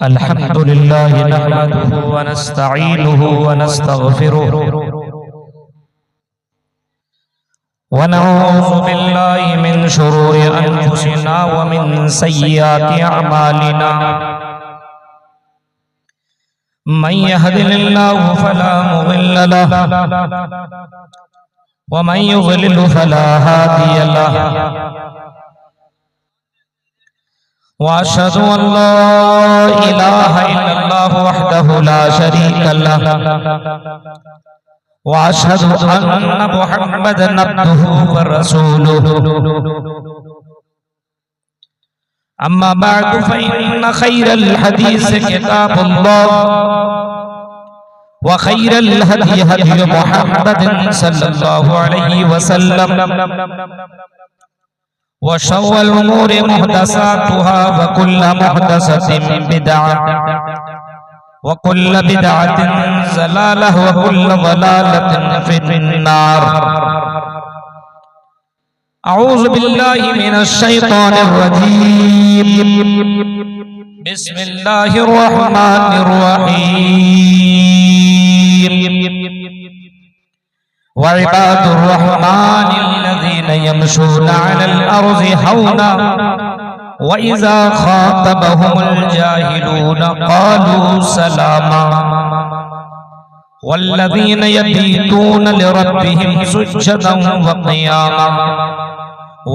अल्हम्दुलिल्लाह नहमदुहु व नस्तईनुहु व नस्तगफिरुहु व नऊज़ु बिल्लाहि मिन शुरूरि अनफुसिना व मिन सय्यिआति अअमालिना मन यहदिहिल्लाहु फला मुदिल्ल लहु व मन युद्लिल फला हादिय लहु वअशहदु अल्ला इलाहा इल्लल्लाहु वहदहु ला शरीका लहु वअशहदु अन्ना मुहम्मदन अब्दुहु व रसूलुहु अम्मा बअदु फइन्न खैरल हदीस किताबुल्लाह व खैरल हदी हदी मुहम्मदिन सल्लल्लाहु अलैहि वसल्लम व शर्रुल उमूरि मुहदसातुहा व कुल्लु मुहदसतिन बिदअह व कुल्लु बिदअतिन ज़लालह व कुल्लु ज़लालतिन फिन्नार। अऊज़ु बिल्लाहि मिनश शैतानिर रजीम। बिस्मिल्लाहिर रहमानिर रहीम। व इबादुर रहमानिल लज़ीना यमशूना अलल अर्ज़ि हौना व इज़ा खातबहुमुल जाहिलूना क़ालू सलामा वल्लज़ीना यबीतूना लिरब्बिहिम सुज्जदन व क़ियामा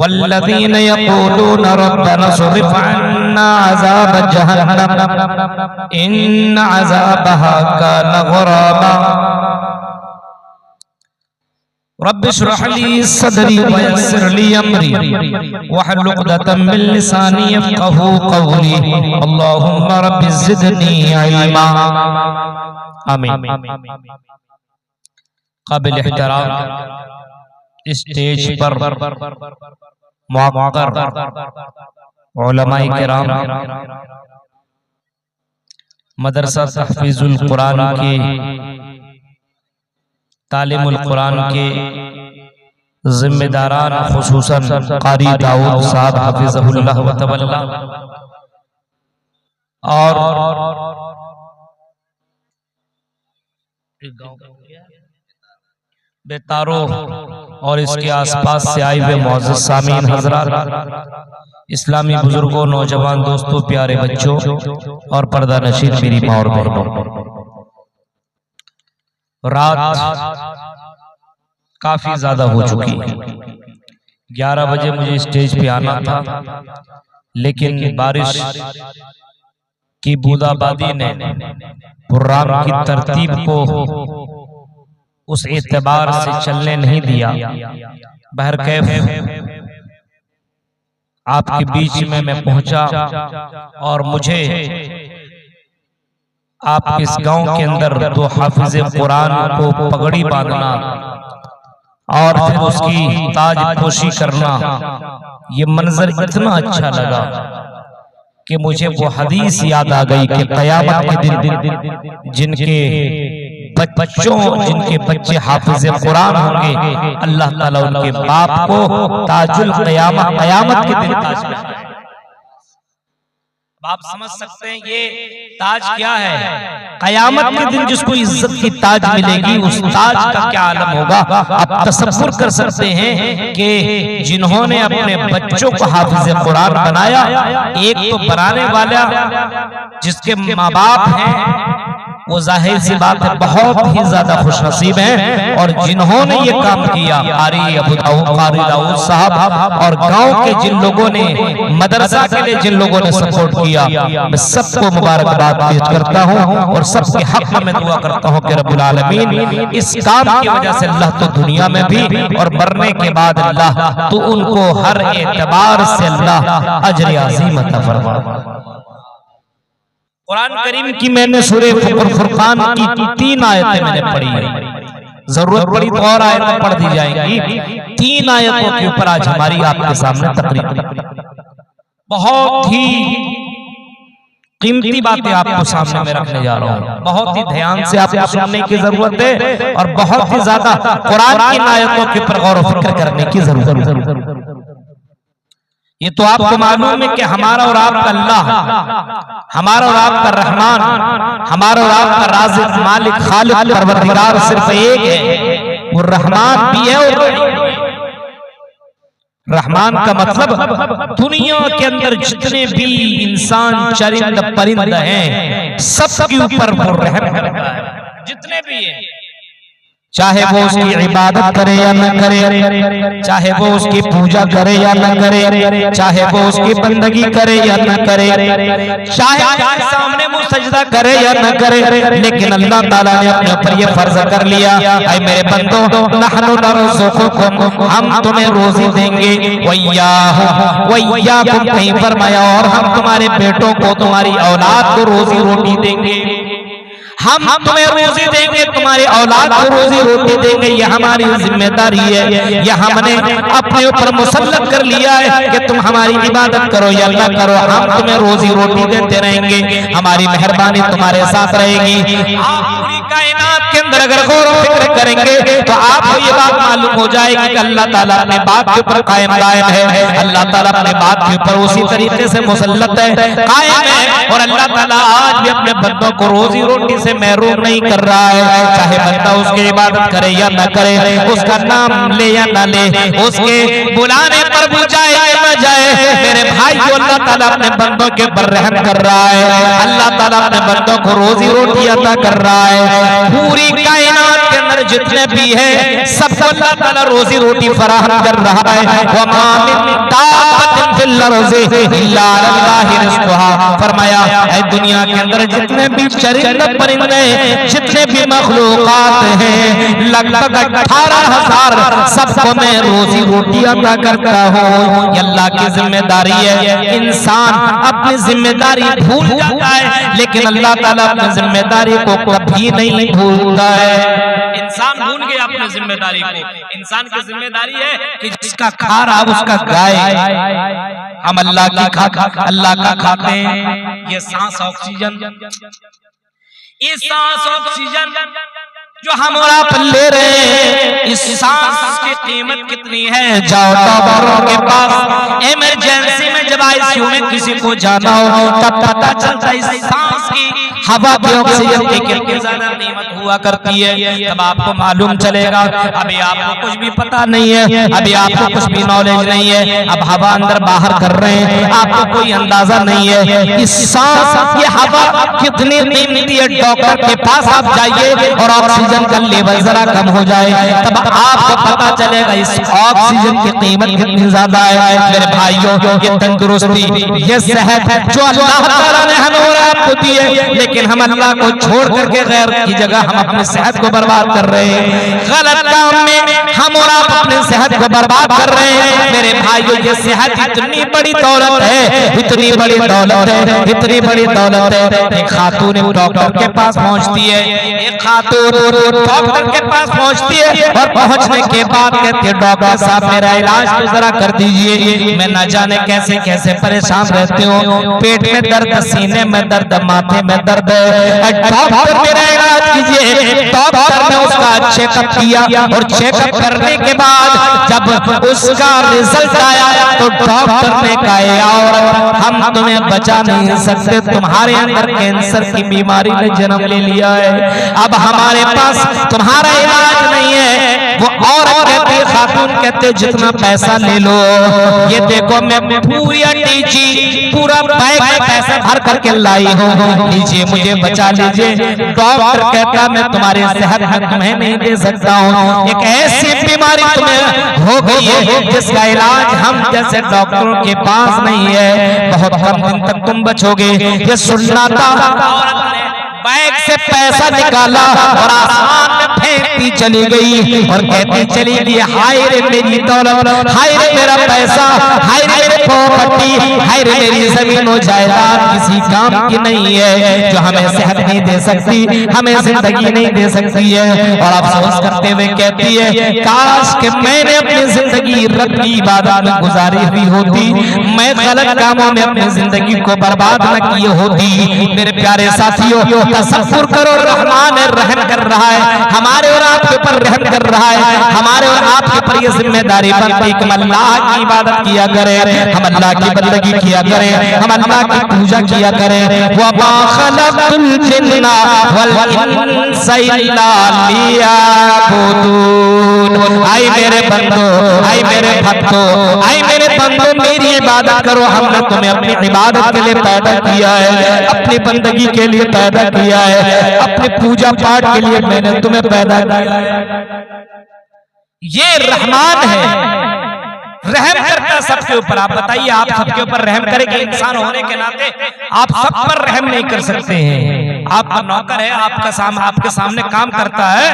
वल्लज़ीना यक़ूलूना रब्बना स्रिफ़ अन्ना अज़ाब जहन्नम इन्न अज़ाबहा कान गरामा। रब्बि इश्रह ली सदरी व यस्सिर ली अमरी वहलुल उक़दतम मिन लिसानी यफ़क़हू क़ौली। अल्लाहुम्मा रब्बि ज़िदनी इल्मा। आमीन। काबिल एहतराम स्टेज पर मुअक्कर उलमाए किराम, मदरसा तहफ़ीज़ुल कुरान के तालीमुल कुरान के जिम्मेदारान खुसूसन क़ारी दाऊद साहब हफ़िज़हुल्लाह व तवल्ला और बेतारो और इसके आसपास से आए हुए मौजूद सामीन हज़रात, इस्लामी बुजुर्गों, नौजवान दोस्तों, प्यारे बच्चों और पर्दा नशीन मेरी माँ और बहनों, रात काफी ज्यादा हो चुकी है। 11 बजे मुझे स्टेज पे आना था, लेकिन बारिश की बूंदाबांदी ने प्रोग्राम की तरतीब को उस एतबार से चलने नहीं दिया। बहरकैफ आपके बीच में मैं पहुंचा और मुझे आप इस गांव के अंदर तो हाफिज कुरान को पगड़ी बांधना और फिर उसकी ताज पोशी करना, ये मंजर इतना अच्छा लगा कि मुझे वो हदीस याद आ गई कि क़यामत के दिन जिनके बच्चे हाफिज कुरान होंगे, अल्लाह ताला उनके बाप को ताजुल क़यामत के दिन ताज में। आप समझ सकते हैं ये ताज क्या है? क़यामत के दिन जिसको इज्जत की ताज मिलेगी, उस ताज का क्या आलम होगा। आप तसव्वुर कर सकते हैं कि जिन्होंने अपने बच्चों को हाफिज कुरान बनाया, एक तो बनाने वाला जिसके माँ बाप हैं वो जाहिर सी बात है बहुत ही ज्यादा खुशनसीब हैं, और जिन्होंने ये काम किया क़ारी दाऊद साहब और गांव के जिन लोगों ने, मदरसा के लिए जिन लोगों ने सपोर्ट किया, मैं सबको मुबारकबाद पेश करता हूं और सबके हक में दुआ करता हूं कि रब्बुल आलमीन इस काम की वजह से अल्लाह तो दुनिया में भी और मरने के बाद अल्लाह तो उनको हर एतबार से अल्लाह अजर अज़ीम अता फरमाए। कुरान करीम की मैंने सूरह फुरकान की 3 आयतें मैंने पढ़ी है, जरूरत पड़ी तो और आयतें पढ़ दी जाएंगी। 3 आयतों के ऊपर आज हमारी आपके सामने तकरीर, बहुत ही कीमती बातें आपको सामने में रखने जा रहा हूँ। बहुत ही ध्यान से आपको सुनने की जरूरत है और बहुत ही ज्यादा कुरान की आयतों के ऊपर गौर व फिक्र करने की जरूरत है। ये तो आपको मालूम है कि हमारा और आपका अल्लाह, हमारा और आपका रहमान, हमारा और आपका राज़िक, मालिक, खालिक, परवरदिगार सिर्फ एक है। वो रहमान भी है और रहमान का मतलब दुनिया के अंदर जितने भी इंसान, चरिंद, परिंद हैं, सबके ऊपर वो रहम करता है, जितने भी हैं, चाहे वो उसकी इबादत करे या न करे, चाहे वो उसकी पूजा करे या न करे, चाहे वो उसकी बंदगी करे या न करे, चाहे सामने वो सजदा करे या न करे, लेकिन अल्लाह ताला ने अपने ऊपर ये फर्ज कर लिया, ऐ मेरे बंदो, नहनु नरज़ुकुकुम, हम तुम्हें रोजी देंगे, वय्याकुम, कहीं फरमाया, और हम तुम्हारे बेटों को, तुम्हारी औलाद को रोजी रोटी देंगे। हम तुम्हें रोजी देंगे, तुम्हारी औलाद को रोजी रोटी देंगे, ये हमारी जिम्मेदारी है। यह हमने अपने ऊपर मुसल्लत कर लिया है कि तुम हमारी इबादत करो या ना करो, हम तुम्हें रोजी रोटी देते रहेंगे, हमारी मेहरबानी तुम्हारे साथ रहेगी। आप पूरी कायनात के अंदर अगर गौर व फिक्र करेंगे तो आपको ये बात मालूम हो जाएगी कि अल्लाह ताला अपने बात के ऊपर कायम है, अल्लाह ताला अपने बात के ऊपर उसी तरीके से मुसल्लत है, कायम है, और अल्लाह ताला आज भी अपने बंदों को रोजी रोटी से महरूम नहीं कर रहा है। चाहे बंदा उसकी इबादत करे या न करे, उसका नाम ले या न ले, उसके बुलाने पर वो जाए या न जाए, मेरे भाई को अल्लाह ताला अपने बंदों के ऊपर रहम कर रहा है, अल्लाह ताला अपने बंदों को रोजी रोटी अता कर रहा है। पूरी कायनात के अंदर जितने भी है सबको अल्लाह ताला रोजी रोटी फराहम कर रहा है। वमा मिन दाब्बतिन फिल अर्ज़ि इल्ला अल्लाहि रिज़्क़ुहा, फरमाया है दुनिया के अंदर जितने भी चरिंद परिंदे, जितने भी मखलूकात हैं, लगभग 18,000 सबको मैं रोजी रोटी अता करता हूँ। ये अल्लाह की जिम्मेदारी है। इंसान अपनी जिम्मेदारी भूल जाता है, लेकिन अल्लाह ताला अपनी जिम्मेदारी को कभी नहीं भूलता है। इंसान भूल गया अपनी जिम्मेदारी को। इंसान की जिम्मेदारी है कि जिसका खा रहा उसका गाय। हम अल्लाह का खाते हैं। ये सांस ऑक्सीजन, ये सांस ऑक्सीजन जो हम और आप ले रहे हैं, इस सांस की कीमत कितनी है? जाओ डॉक्टरों के पास, इमरजेंसी में जब आईसीयू में किसी को जाना हो तब पता चलता है इस सांस की, हवा की, ऑक्सीजन की कितनी ज्यादा कीमत हुआ करती है। तब आपको मालूम चलेगा। अभी आपको कुछ भी पता नहीं है, अभी आपको कुछ भी नॉलेज नहीं है, अब हवा अंदर बाहर कर रहे हैं, आपको कोई अंदाजा नहीं है इस सांस, ये हवा कितनी कीमती है। डॉक्टर के पास आप जाइए और ऑक्सीजन का लेवल जरा कम हो जाए, तब आपको पता चलेगा इस ऑक्सीजन की कीमत कितनी ज्यादा है। मेरे भाइयों, ये तंदुरुस्ती, ये सेहत जो अल्लाह ताला ने हमें और आपको दी है, लेकिन हम अल्लाह को छोड़ करके गैर की जगह हम अपनी सेहत को बर्बाद कर रहे हैं। गलत काम में हम और आप अपनी सेहत को बर्बाद कर रहे हैं। मेरे भाइयों, ये सेहत इतनी बड़ी दौलत है, इतनी बड़ी दौलत है, इतनी बड़ी दौलत है। एक खातून डॉक्टर के पास पहुंचती है, एक खातून डॉक्टर के पास पहुंचती है और पहुंचने के बाद कहती है डॉक्टर साहब मेरा इलाज तो जरा कर दीजिए, मैं न जाने कैसे कैसे परेशान रहती हूँ, पेट में दर्द, सीने में दर्द, माथे में दर्द है, डॉक्टर मेरा इलाज कीजिए। डॉक्टर ने उसका चेकअप किया और चेकअप करने के बाद जब उसका रिजल्ट आया तो डॉक्टर ने कहा और हम तुम्हें बचा नहीं सकते, तुम्हारे अंदर कैंसर की बीमारी ने जन्म ले लिया है, अब हमारे पास तुम्हारा इलाज नहीं है। वो और कहते, खातून कहते जितना पैसा ले लो, ये देखो मैं पूरी टीची पूरा बैग में पैसा भर करके लाई हूँ, लीजिए मुझे बचा लीजिए। डॉक्टर कहता मैं तुम्हारी सेहत में तुम्हें नहीं दे सकता हूँ, एक ऐसी बीमारी तुम्हें हो गई है जिसका इलाज हम जैसे डॉक्टरों के पास नहीं है, बहुत कम दिन तक तुम बचोगे। ये सुनना था, बैग से पैसा निकाला और आसमान में फेंकती चली गई और कहती चली गई हाय रे मेरी दौलत, हाय रे मेरा पैसा, हाय रे मेरे प्रॉपर्टी, हाय रे मेरी जमीन और जायदाद किसी काम की नहीं है, जो हमें सेहत नहीं दे सकती, हमें जिंदगी नहीं दे सकती है। और अफसोस करते हुए कहती है काश कि मैंने अपनी जिंदगी रब की इबादत में गुजारी हुई होती, मैं गलत कामों में अपनी जिंदगी को बर्बाद न किए होती। मेरे प्यारे साथियों, तसव्वुर करो, रहमान रहम कर रहा है, हमारे और आपके ऊपर रहम कर रहा है, हमारे और आपके ऊपर ये जिम्मेदारी बनती है कि हम अल्लाह की इबादत किया करें, हम अल्लाह की बंदगी किया करें, हम अल्लाह की पूजा किया करें। वमा खलक़तुल जिन्ना वल इंसा इल्ला लियअबुदून। आई मेरे बंदो, आई मेरे भक्तों, आई मेरे बंदो, मेरी इबादत करो। हमने तुम्हें अपनी इबादत के लिए पैदा किया है, अपनी बंदगी के लिए पैदा किया है, अपने पूजा पाठ के लिए मैंने तुम्हें पैदा किया है। ये रहमान है, रहम करता सबके ऊपर। आप बताइए, आप सबके ऊपर रहम करेंगे? इंसान होने के नाते आप सब पर रहम नहीं कर सकते हैं। आपका नौकर है, आपके सामने काम करता है,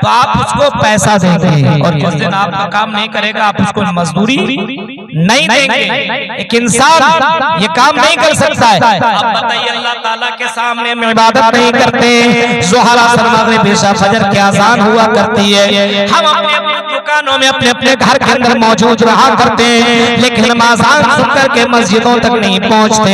तो आप उसको पैसा देंगे, और जिस दिन आपका काम नहीं करेगा आप उसको मजदूरी नहीं देंगे। एक इंसान ये काम नहीं कर सकता है। अब बताइए, अल्लाह ताला के सामने में इबादत नहीं करते, ज़ोहर असर मगरिब इशा फजर की अज़ान हुआ करती है, हम अपने दुकानों में अपने अपने घर के अंदर मौजूद रहा करते हैं, लेकिन हम अज़ान सुनकर के मस्जिदों तक नहीं पहुंचते।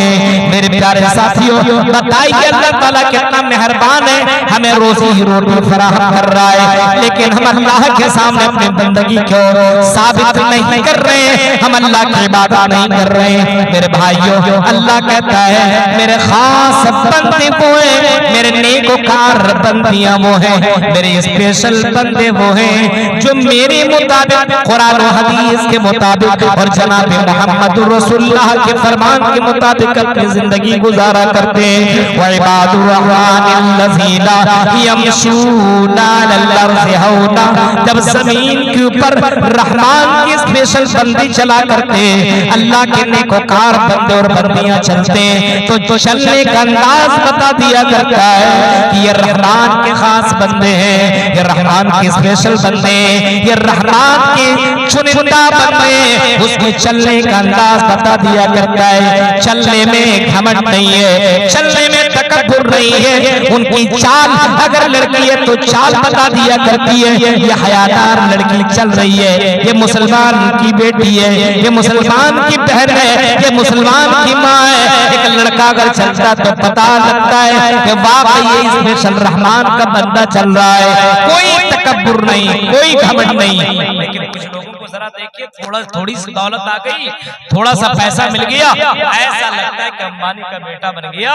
मेरे प्यारे साथियों, बताइए अल्लाह ताला कितना मेहरबान है, हमें रोजी रोटी फराहम कर रहा है, लेकिन हम अल्लाह के सामने अपनी बंदगी को साबित नहीं कर रहे हैं, हम अल्लाह की इबादत नहीं कर रहे हैं। मेरे भाइयों, अल्लाह कहता है मेरे खास बंदे वो हैं, मेरे नेकोकार बंदियां वो हैं, मेरे स्पेशल बंदे वो हैं जो मेरे मुताबिक कुरान और हदीस के मुताबिक और जनाब मोहम्मद रसूलुल्लाह के फरमान के मुताबिक अपनी जिंदगी गुजारा करते हैं। व इबादुर रहमानिल्लज़ीना यमशूना अलल अर्ज़ि हौना। जब जमीन के ऊपर रहमान की स्पेशल बंदी चला करते हैं, अल्लाह के नेकोकार बंदे और बंदियां चलते हैं, तो चलने का अंदाज बता दिया करता है कि ये रहमान के खास बंदे हैं, ये रहमान के स्पेशल बंदे हैं, ये रहमान के चुनिंदा बंदे हैं। उसमें चलने का अंदाज बता दिया करता है, चलने में घमंड नहीं है, चलने में तकब्बुर नहीं है। उनकी चाल अगर लड़की है तो चाल बता दिया करती है, ये हयादार लड़की चल रही है, ये मुसलमान की बेटी है, ये मुसलमान की बहन है, ये मुसलमान की माँ है। एक लड़का अगर चलता तो पता लगता है कि वाकई ये स्पेशल रहमान का बंदा चल रहा है। कोई तकब्बुर नहीं, कोई घमंड नहीं। लेकिन कुछ लोगों को जरा देखिए, थोड़ी सी दौलत आ गई, थोड़ा सा पैसा मिल गया, ऐसा लगता है कि अंबानी का बेटा बन गया,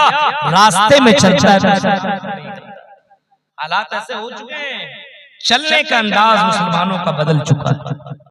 रास्ते में चलता है। हालात ऐसे हो चुके हैं, चलने का अंदाज मुसलमानों का बदल चुका है।